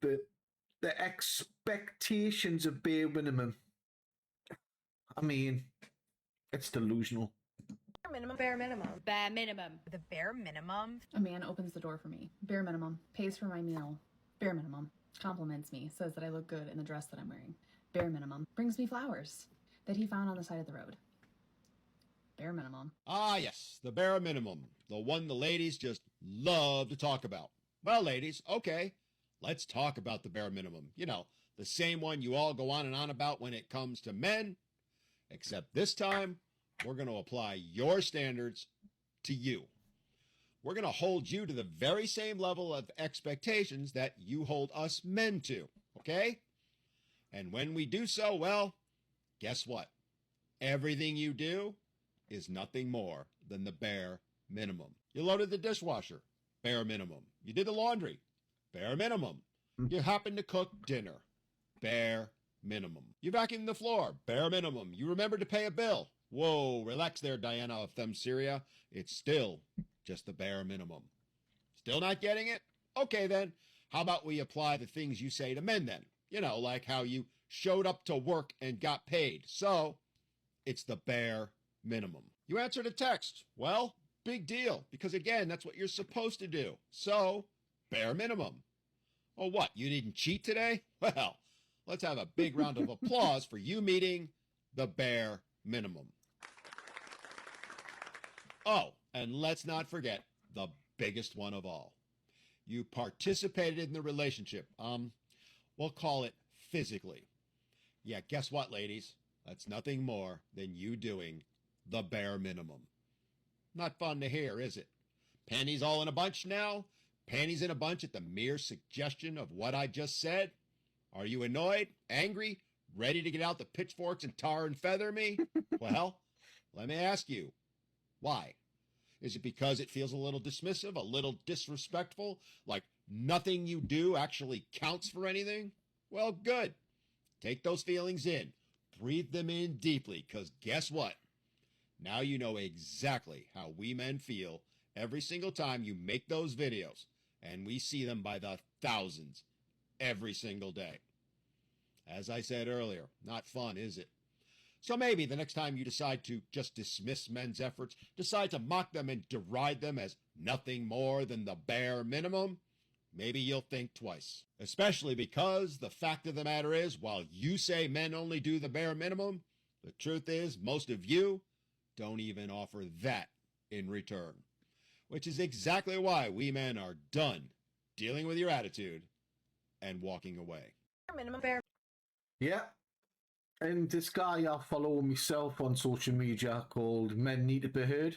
the expectations of bare minimum. I mean, it's delusional. Minimum, bare minimum. Bare minimum. The bare minimum. A man opens the door for me. Bare minimum. Pays for my meal. Bare minimum. Compliments me. Says that I look good in the dress that I'm wearing. Bare minimum. Brings me flowers that he found on the side of the road. Bare minimum. Ah, yes, the bare minimum. The one the ladies just love to talk about. Well, ladies, okay, let's talk about the bare minimum. You know, the same one you all go on and on about when it comes to men, except this time, we're going to apply your standards to you. We're going to hold you to the very same level of expectations that you hold us men to, okay? And when we do so, well, guess what? Everything you do is nothing more than the bare minimum. You loaded the dishwasher, bare minimum. You did the laundry, bare minimum. You happened to cook dinner, bare minimum. You vacuumed the floor, bare minimum. You remembered to pay a bill. Whoa, relax there, Diana of Themsyria. It's still just the bare minimum. Still not getting it? Okay then, how about we apply the things you say to men then? You know, like how you showed up to work and got paid. So, it's the bare minimum. You answered a text. Well, big deal, because again, that's what you're supposed to do. So, bare minimum. Oh, what, you didn't cheat today? Well, let's have a big round of applause for you meeting the bare minimum. Oh, and let's not forget the biggest one of all. You participated in the relationship. We'll call it physically. Yeah, guess what, ladies? That's nothing more than you doing the bare minimum. Not fun to hear, is it? Panties all in a bunch now? Panties in a bunch at the mere suggestion of what I just said? Are you annoyed, angry, ready to get out the pitchforks and tar and feather me? Well, let me ask you, why? Is it because it feels a little dismissive, a little disrespectful, like nothing you do actually counts for anything? Well, good. Take those feelings in. Breathe them in deeply, because guess what? Now you know exactly how we men feel every single time you make those videos, and we see them by the thousands every single day. As I said earlier, not fun, is it? So maybe the next time you decide to just dismiss men's efforts, decide to mock them and deride them as nothing more than the bare minimum, maybe you'll think twice. Especially because the fact of the matter is, while you say men only do the bare minimum, the truth is most of you don't even offer that in return. Which is exactly why we men are done dealing with your attitude and walking away. Minimum bare. Yeah. And this guy I follow myself on social media called Men Need to Be Heard.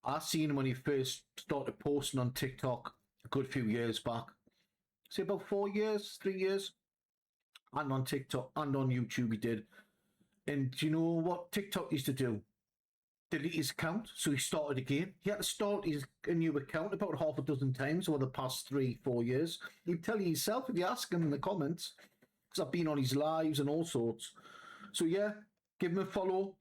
I seen him when he first started posting on TikTok a good few years back. Say about 4 years, 3 years. And on TikTok and on YouTube he did. And do you know what TikTok used to do? Delete his account, so he started again. He had to start a new account about half a dozen times over the past 3-4 years. He'd tell you himself if you ask him in the comments, because I've been on his lives and all sorts. So yeah, give him a follow.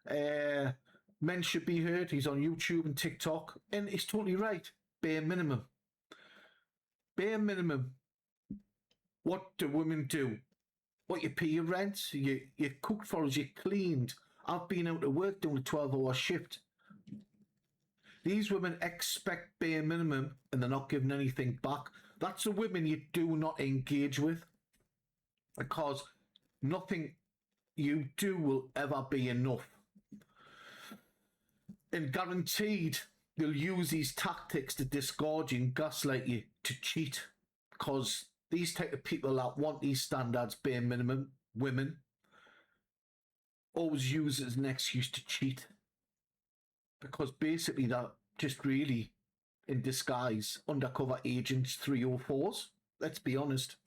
Men Should Be Heard. He's on YouTube and TikTok, and he's totally right. Bare minimum. Bare minimum. What do women do? What, you pay your rent, you cooked for us, you cleaned. I've been out to work doing a 12-hour shift. These women expect bare minimum and they're not giving anything back. That's the women you do not engage with, because nothing you do will ever be enough. And guaranteed they'll use these tactics to disgorge and gaslight you, to cheat, because these type of people that want these standards, bare minimum, women, always use it as an excuse to cheat. Because basically they're just really, in disguise, undercover agents 304s. Let's be honest.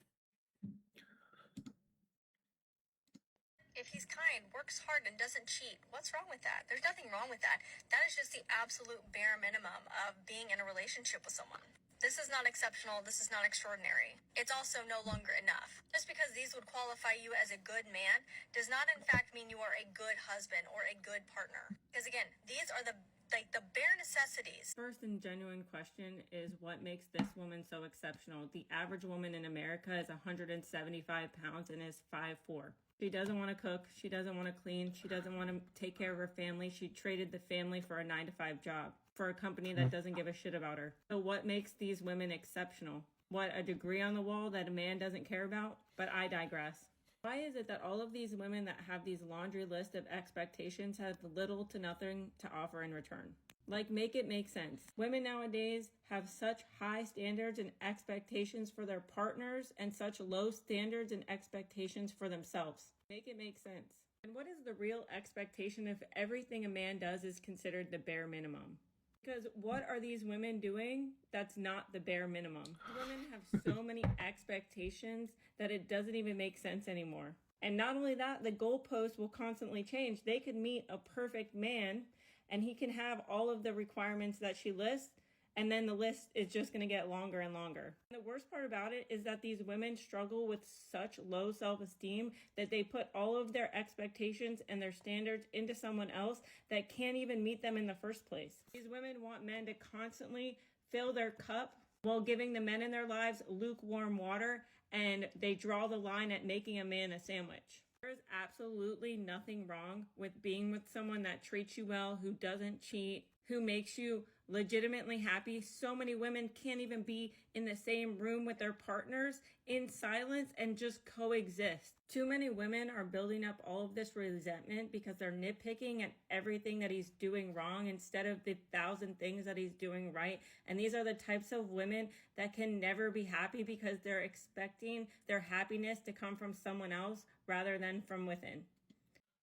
If he's kind, works hard, and doesn't cheat, what's wrong with that? There's nothing wrong with that. That is just the absolute bare minimum of being in a relationship with someone. This is not exceptional. This is not extraordinary. It's also no longer enough. Just because these would qualify you as a good man does not in fact mean you are a good husband or a good partner. Because again, these are the like the bare necessities. First and genuine question is what makes this woman so exceptional? The average woman in America is 175 pounds and is 5'4". She doesn't want to cook. She doesn't want to clean. She doesn't want to take care of her family. She traded the family for a 9-to-5 job for a company that doesn't give a shit about her. So what makes these women exceptional? What, a degree on the wall that a man doesn't care about? But I digress. Why is it that all of these women that have these laundry list of expectations have little to nothing to offer in return? Like, make it make sense. Women nowadays have such high standards and expectations for their partners and such low standards and expectations for themselves. Make it make sense. And what is the real expectation if everything a man does is considered the bare minimum? Because what are these women doing that's not the bare minimum? Women have so many expectations that it doesn't even make sense anymore. And not only that, the goalposts will constantly change. They could meet a perfect man and he can have all of the requirements that she lists, and then the list is just going to get longer and longer. And the worst part about it is that these women struggle with such low self-esteem that they put all of their expectations and their standards into someone else that can't even meet them in the first place. These women want men to constantly fill their cup while giving the men in their lives lukewarm water, and they draw the line at making a man a sandwich. There's absolutely nothing wrong with being with someone that treats you well, who doesn't cheat, who makes you legitimately happy. So many women can't even be in the same room with their partners in silence and just coexist. Too many women are building up all of this resentment because they're nitpicking at everything that he's doing wrong instead of the 1,000 things that he's doing right. And these are the types of women that can never be happy because they're expecting their happiness to come from someone else rather than from within.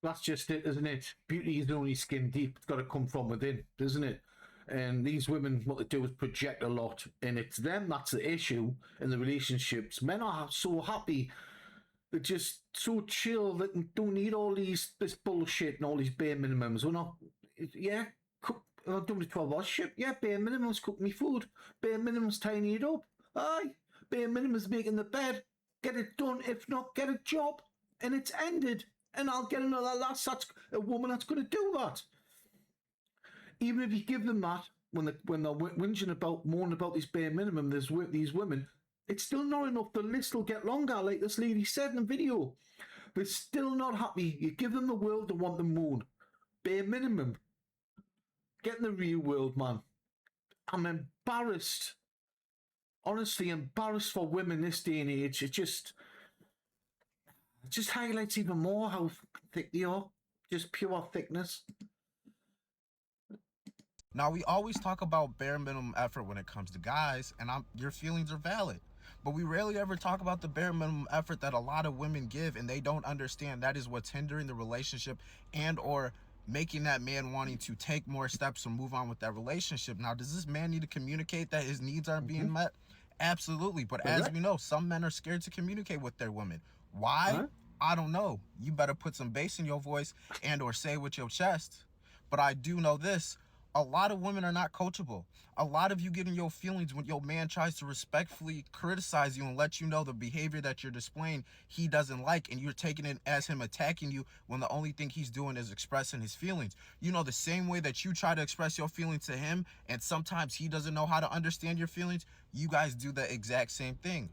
That's just it, isn't it? Beauty is only skin deep. It's got to come from within, doesn't it? And these women, what they do is project a lot, and it's them that's the issue in the relationships. Men are so happy, they're just so chill that they don't need all this bullshit and all these bare minimums. We're not, yeah, cook. I'm doing the 12-hour shift. Yeah, bare minimums, cook me food. Bare minimums, tidying it up. Aye, bare minimums, making the bed. Get it done. If not, get a job, and it's ended. And I'll get another lass that's a woman that's going to do that. Even if you give them that, when they're whinging about, moaning about this bare minimum, these women, it's still not enough. The list will get longer, like this lady said in the video. They're still not happy. You give them the world, they want the moon. Bare minimum. Get in the real world, man. I'm embarrassed. Honestly, embarrassed for women this day and age. It just highlights even more how thick they are. Just pure thickness. Now, we always talk about bare minimum effort when it comes to guys, and your feelings are valid. But we rarely ever talk about the bare minimum effort that a lot of women give, and they don't understand that is what's hindering the relationship and or making that man wanting to take more steps or move on with that relationship. Now, does this man need to communicate that his needs aren't being met? Absolutely. But as we know, some men are scared to communicate with their women. Why? Huh? I don't know. You better put some bass in your voice and or say it with your chest. But I do know this. A lot of women are not coachable. A lot of you get in your feelings when your man tries to respectfully criticize you and let you know the behavior that you're displaying he doesn't like, and you're taking it as him attacking you when the only thing he's doing is expressing his feelings. You know, the same way that you try to express your feelings to him and sometimes he doesn't know how to understand your feelings, you guys do the exact same thing.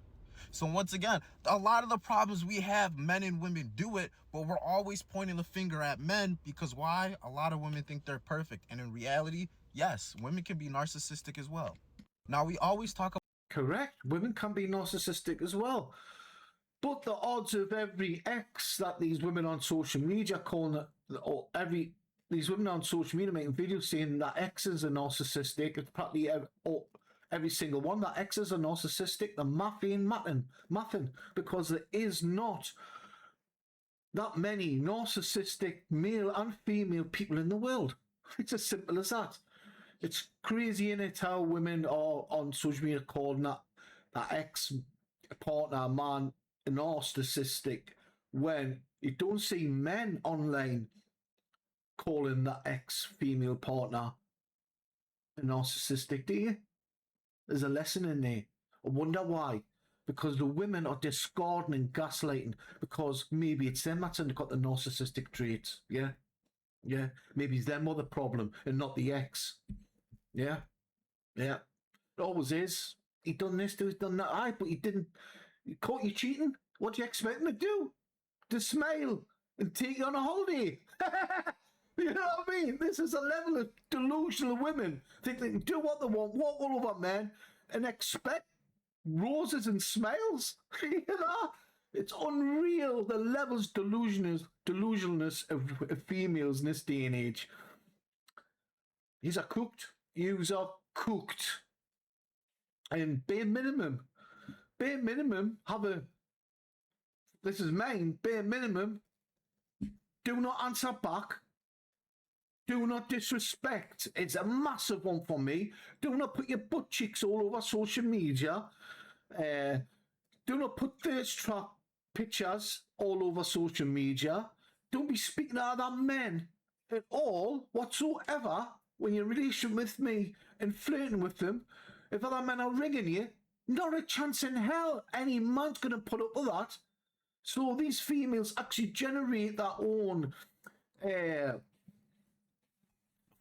So once again, a lot of the problems we have, men and women do it, but we're always pointing the finger at men because why? A lot of women think they're perfect. And in reality, yes, women can be narcissistic as well. Now, we always talk about... Correct. Women can be narcissistic as well. But the odds of every ex that these women on social media calling it, these women on social media making videos saying that exes are narcissistic, it's practically every single one that exes are narcissistic. The math ain't mathing, because there is not that many narcissistic male and female people in the world. It's as simple as that. It's crazy, innit, how women are on social media calling that ex-partner, man, narcissistic, when you don't see men online calling that ex-female partner a narcissistic, do you? There's a lesson in there. I wonder why. Because the women are discarding and gaslighting because maybe it's them that's got the narcissistic traits, yeah? Yeah, maybe it's them or the problem and not the ex. Yeah, yeah. It always is. He done this, he's done that. Aye, but he didn't. He caught you cheating. What do you expect him to do? To smile and take you on a holiday? You know what I mean? This is a level of delusional women. Think they can do what they want, walk all over men, and expect roses and smiles. You know, it's unreal the levels delusionalness of females in this day and age. Yous are cooked. Yous are cooked. And bare minimum, have a. This is mine. Bare minimum. Do not answer back. Do not disrespect. It's a massive one for me. Do not put your butt cheeks all over social media. Do not put thirst trap pictures all over social media. Don't be speaking to other men at all whatsoever when you're in a relationship with me and flirting with them. If other men are ringing you, not a chance in hell any man's going to put up with that. So these females actually generate their own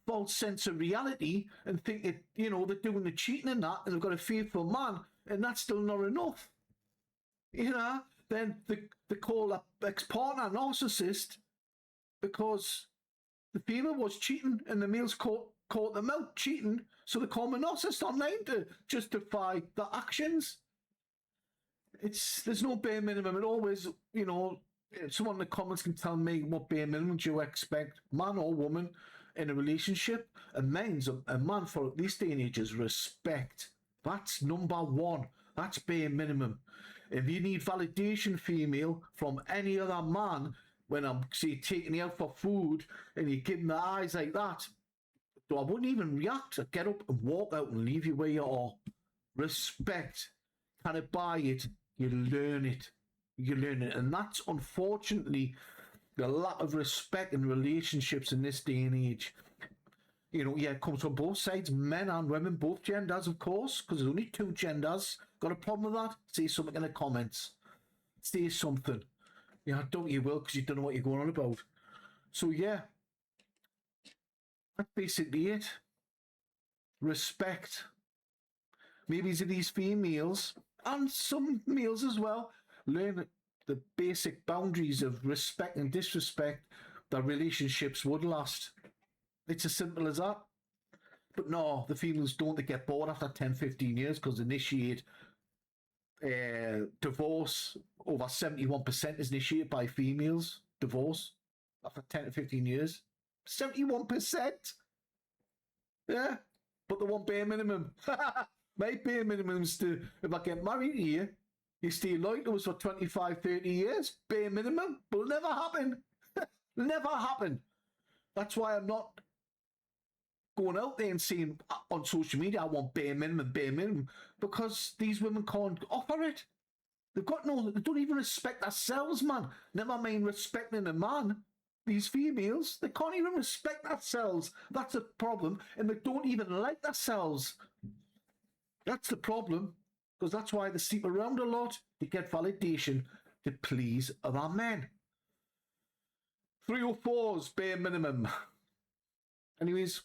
false sense of reality and think that, you know, they're doing the cheating and that, and they've got a faithful man, and that's still not enough. You know, then they call that ex-partner narcissist because the female was cheating and the male's caught them out cheating, so they call them a narcissist online to justify their actions. There's no bare minimum. It always, you know, someone in the comments can tell me what bare minimum do you expect, man or woman, in a relationship. A man for this day and age is respect. That's number one. That's bare minimum. If you need validation, female, from any other man, when I'm, say, taking you out for food and you give them the eyes like that, so I wouldn't even react. I'd get up and walk out and leave you where you are. Respect. Can I buy it? You learn it. You learn it. And that's unfortunately the lack of respect in relationships in this day and age. You know, yeah, it comes from both sides, men and women, both genders, of course, because there's only two genders. Got a problem with that? Say something in the comments. Say something. Yeah, I doubt you will, because you don't know what you're going on about. So, yeah. That's basically it. Respect. Maybe these females, and some males as well, learn the basic boundaries of respect and disrespect that relationships would last. It's as simple as that. But no, the females don't. They get bored after 10, 15 years because they initiate divorce. Over 71% is initiated by females. Divorce after 10 to 15 years. 71%? Yeah. But they want bare minimum. My bare minimum's to, if I get married to you, you stay loyal to us for 25, 30 years. Bare minimum. Will never happen. Never happen. That's why I'm not going out there and saying on social media, I want bare minimum, because these women can't offer it. They don't even respect themselves, man. Never mind respecting a man. These females, they can't even respect themselves. That's a problem. And they don't even like themselves. That's the problem. Because that's why they sleep around a lot to get validation to please other men. 304's bare minimum. Anyways,